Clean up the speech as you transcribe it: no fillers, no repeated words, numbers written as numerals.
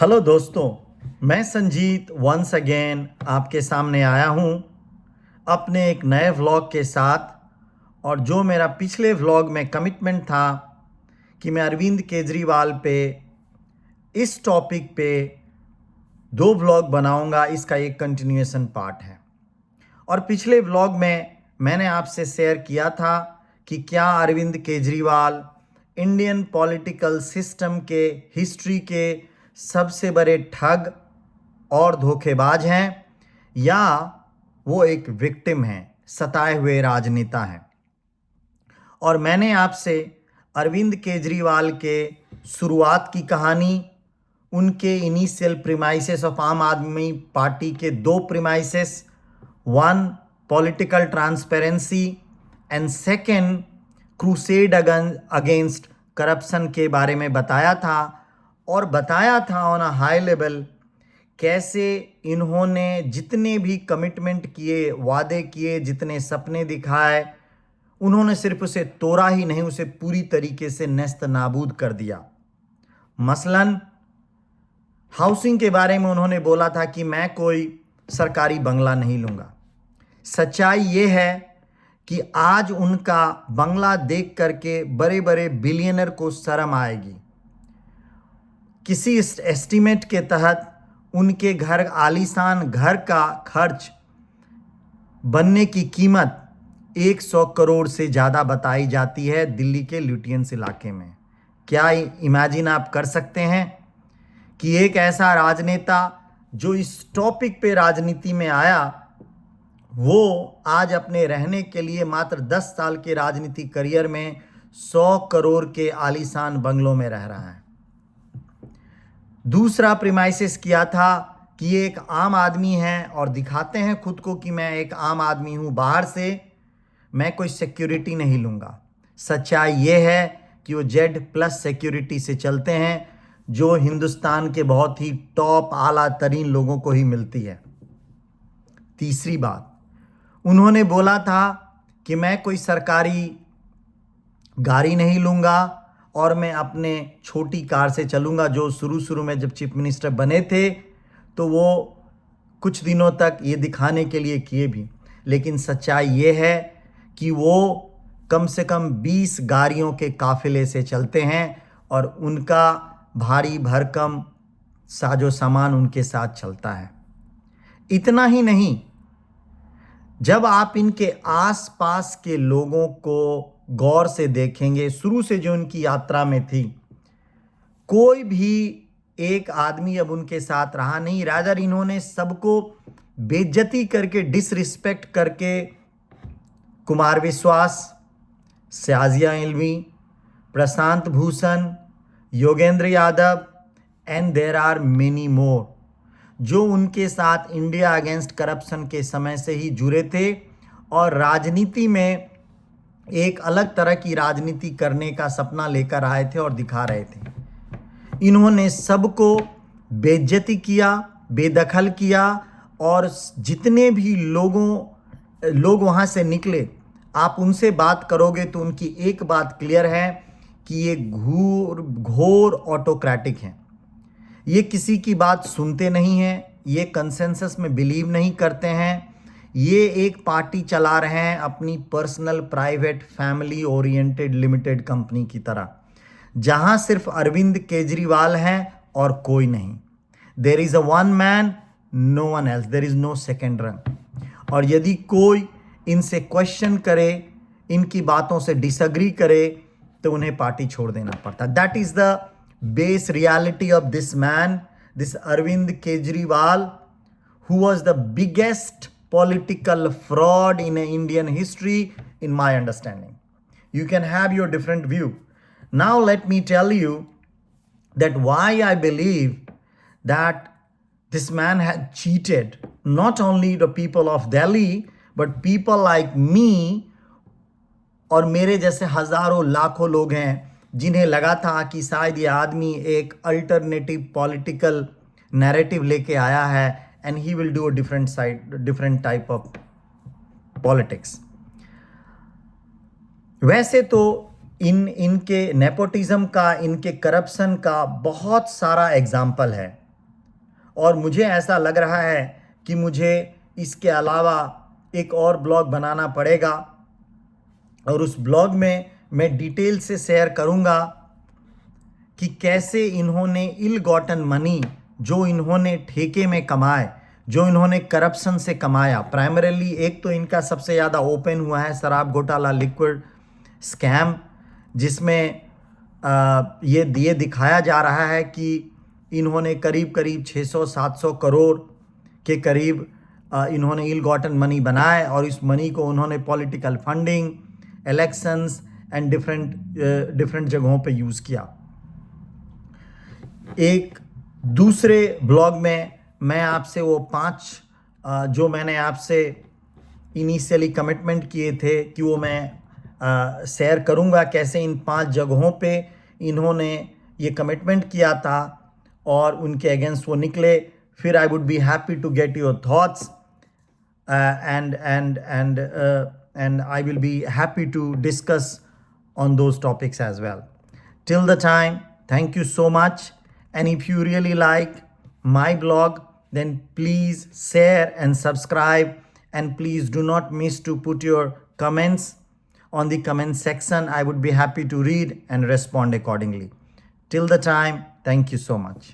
Hello दोस्तों, मैं Sanjeet once again आपके सामने आया हूँ अपने एक नए व्लॉग के साथ। और जो मेरा पिछले व्लॉग में कमिटमेंट था कि मैं अरविंद केजरीवाल पे इस टॉपिक पे दो व्लॉग बनाऊंगा, इसका एक कंटिन्यूएशन पार्ट है। और पिछले व्लॉग में मैंने आपसे शेयर किया था कि क्या Arvind Kejriwal Indian political system के हिस्ट्री के सबसे बड़े ठग और धोखेबाज हैं, या वो एक विक्टिम हैं, सताए हुए राजनेता हैं। और मैंने आपसे अरविंद केजरीवाल के शुरुआत की कहानी, उनके इनिशियल प्रीमाइसेस ऑफ आम आदमी पार्टी के दो premises, one political transparency and second crusade against corruption के बारे में बताया था। और बताया था ऑन अ हाई लेवल कैसे इन्होंने जितने भी कमिटमेंट किए, वादे किए, जितने सपने दिखाए, उन्होंने सिर्फ उसे तोड़ा ही नहीं, उसे पूरी तरीके से नेस्त नाबूद कर दिया। मसलन हाउसिंग के बारे में उन्होंने बोला था कि मैं कोई सरकारी बंगला नहीं लूँगा। सच्चाई ये है कि आज उनका बंगला देख करके बड़े बड़े बिलियनर को शर्म आएगी। किसी एस्टीमेट के तहत उनके घर, आलीशान घर का खर्च बनने की कीमत 100 करोड़ से ज़्यादा बताई जाती है दिल्ली के ल्यूटियंस इलाके में। क्या इमेजिन आप कर सकते हैं कि एक ऐसा राजनेता जो इस टॉपिक पे राजनीति में आया, वो आज अपने रहने के लिए मात्र 10 साल के राजनीति करियर में 100 करोड़ के आलीशान बंगलों में रह रहा है। दूसरा प्रीमाइसेस किया था कि ये एक आम आदमी है और दिखाते हैं खुद को कि मैं एक आम आदमी हूँ, बाहर से मैं कोई सिक्योरिटी नहीं लूँगा। सच्चाई ये है कि वो Z+ सिक्योरिटी से चलते हैं, जो हिंदुस्तान के बहुत ही टॉप आला तरीन लोगों को ही मिलती है। तीसरी बात, उन्होंने बोला था कि मैं कोई सरकारी गाड़ी नहीं लूँगा और मैं अपने छोटी कार से चलूँगा, जो शुरू में जब चीफ मिनिस्टर बने थे तो वो कुछ दिनों तक ये दिखाने के लिए किए भी। लेकिन सच्चाई ये है कि वो कम से कम 20 गाड़ियों के काफिले से चलते हैं और उनका भारी भरकम साजो सामान उनके साथ चलता है। इतना ही नहीं, जब आप इनके आसपास के लोगों को गौर से देखेंगे, शुरू से जो उनकी यात्रा में थी, कोई भी एक आदमी अब उनके साथ रहा नहीं। रादर इन्होंने सबको बेइज्जती करके, डिसरिस्पेक्ट करके Kumar Vishwas, Shazia Ilmi, Prashant Bhushan, Yogendra Yadav and there are many more, जो उनके साथ इंडिया अगेंस्ट करप्शन के समय से ही जुड़े थे और राजनीति में एक अलग तरह की राजनीति करने का सपना लेकर आए थे और दिखा रहे थे। इन्होंने सबको बेइज्जती किया, बेदखल किया, और जितने भी लोग वहाँ से निकले, आप उनसे बात करोगे तो उनकी एक बात क्लियर है कि ये घोर ऑटोक्रेटिक हैं। ये किसी की बात सुनते नहीं हैं, ये कंसेंसस में बिलीव नहीं करते हैं। ये एक पार्टी चला रहे हैं अपनी personal, private, family oriented limited company की तरह, जहां सिर्फ अरविंद केजरीवाल हैं और कोई नहीं। There is a one man, no one else, there is no second run. और यदि कोई इनसे क्वेश्चन करे, इनकी बातों से डिसएग्री करे, तो उन्हें पार्टी छोड़ देना पड़ता। That is the base reality of this man, this Arvind Kejriwal, who was the biggest political fraud in Indian history, in my understanding. You can have your different view. Now let me tell you that why I believe that this man had cheated not only the people of Delhi, but people like me और मेरे जैसे हजारों लाखों लोग हैं जिन्हें लगा था कि शायद ये आदमी एक अल्टरनेटिव पॉलिटिकल नैरेटिव लेके आया है and he will do a different type of politics. वैसे तो इनके नेपोटिज्म का, इनके करप्शन का बहुत सारा एग्जाम्पल है। और मुझे ऐसा लग रहा है कि मुझे इसके अलावा एक और ब्लॉग बनाना पड़ेगा, और उस ब्लॉग में मैं डिटेल से शेयर करूंगा कि कैसे इन्होंने इल गॉटन मनी, जो इन्होंने ठेके में कमाए, जो इन्होंने करप्शन से कमाया, प्राइमरीली एक तो इनका सबसे ज़्यादा ओपन हुआ है शराब घोटाला, लिक्विड स्कैम, जिसमें ये दिखाया जा रहा है कि इन्होंने करीब 600-700 करोड़ के करीब इन्होंने इल गॉटन मनी बनाए, और इस मनी को उन्होंने political funding, elections and different जगहों पे यूज़ किया। एक दूसरे ब्लॉग में मैं आपसे वो 5 जो मैंने आपसे इनिशियली कमिटमेंट किए थे कि वो मैं शेयर करूंगा, कैसे इन 5 जगहों पे इन्होंने ये कमिटमेंट किया था और उनके अगेंस्ट वो निकले। फिर I would be happy to get your thoughts and I will be happy to discuss on those topics as well. Till the time, thank you so much. And if you really like my blog, then please share and subscribe, and please do not miss to put your comments on the comment section. I would be happy to read and respond accordingly. Till the time, thank you so much.